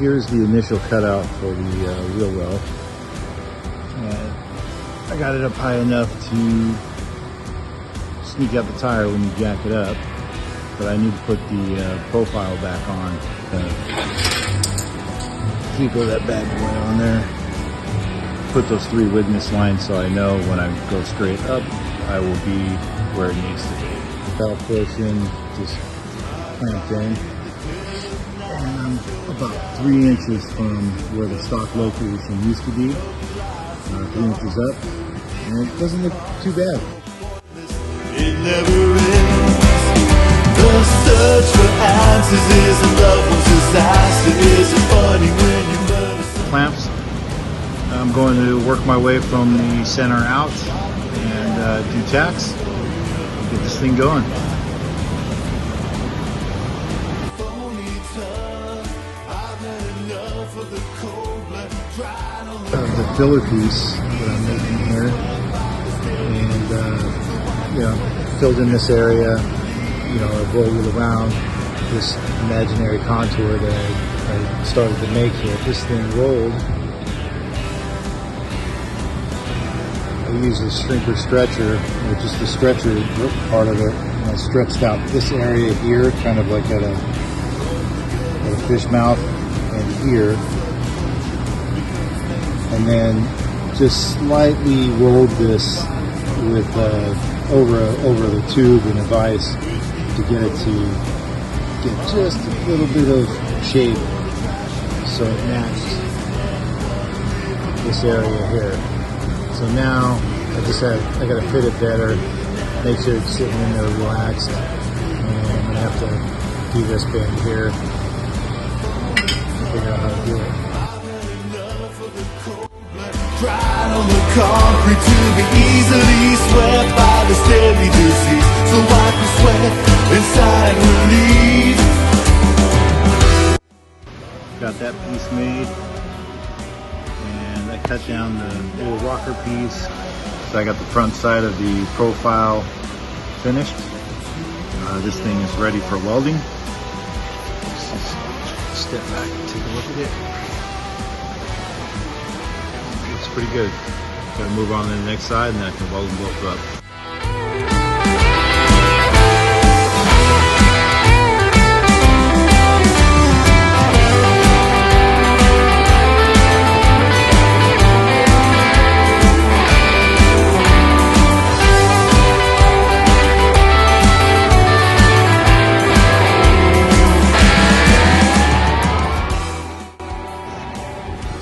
here's the initial cutout for the wheel well. And I got it up high enough to sneak out the tire when you jack it up, but I need to put the profile back on. Throw that bad boy on there. Put those 3 witness lines so I know when I go straight up, I will be where it needs to be. Valve portion just clamped in. And I'm about 3 inches from where the stock location used to be. 3 inches up, and it doesn't look too bad. It never ends. The search for answers is a loved one's disaster. Is it funny when you murder someone? Clamps. I'm going to work my way from the center out and do tacks. Get this thing going. The filler piece that I'm making here, and filled in this area. I rolled it around this imaginary contour that I started to make here. This thing rolled. I used a shrinker stretcher, or just the stretcher part of it, and I stretched out this area here, kind of like at a fish mouth, and here, and then just slightly rolled this with over the tube and a vise to get it to get just a little bit of shape so it matched this area here. So now I gotta fit it better, make sure it's sitting in there relaxed, and I'm gonna have to do this bend here, figure out how to do it. Dried on the concrete to be easily swept by the steady disease. So wipe the sweat inside relief. Got that piece made, and I cut down the little rocker piece. So I got the front side of the profile finished. This thing is ready for welding. Let's just step back and take a look at it. Looks pretty good. Gotta move on to the next side, and then I can weld them both up.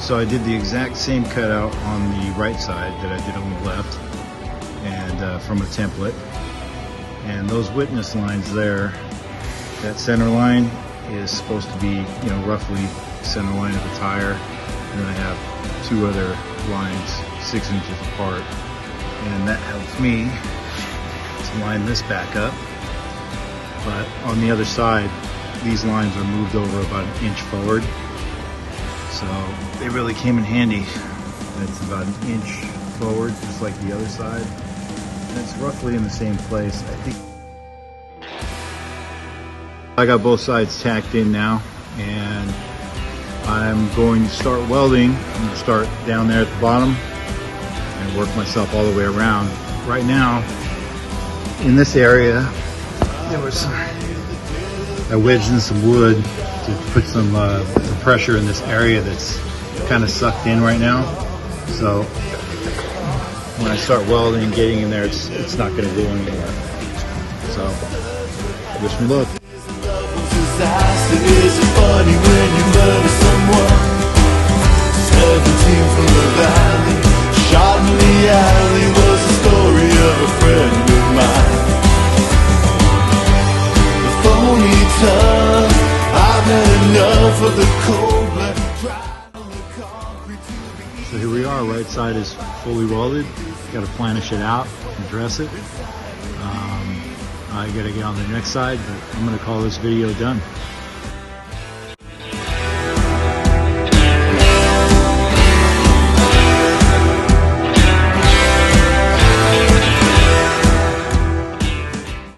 So I did the exact same cutout on the right side that I did on the left, and from a template. And those witness lines there, that center line is supposed to be, roughly center line of the tire. And then I have 2 other lines 6 inches apart, and that helps me to line this back up. But on the other side, these lines are moved over about 1 inch forward. So they really came in handy. It's about 1 inch forward, just like the other side. And it's roughly in the same place, I think. I got both sides tacked in now, and I'm going to start welding. I'm going to start down there at the bottom and work myself all the way around. Right now, in this area, I wedged in some wood to put some pressure in this area that's kind of sucked in right now. So when I start welding and getting in there, it's not going to go anywhere. So wish me luck. Is it funny when you murder someone? 17 from the valley, shot in the alley, was the story of a friend of mine. The phony tongue, I've had enough of the cold blood. So here we are, right side is fully welded. Got to planish it out and dress it. I got to get on the next side, but I'm going to call this video done.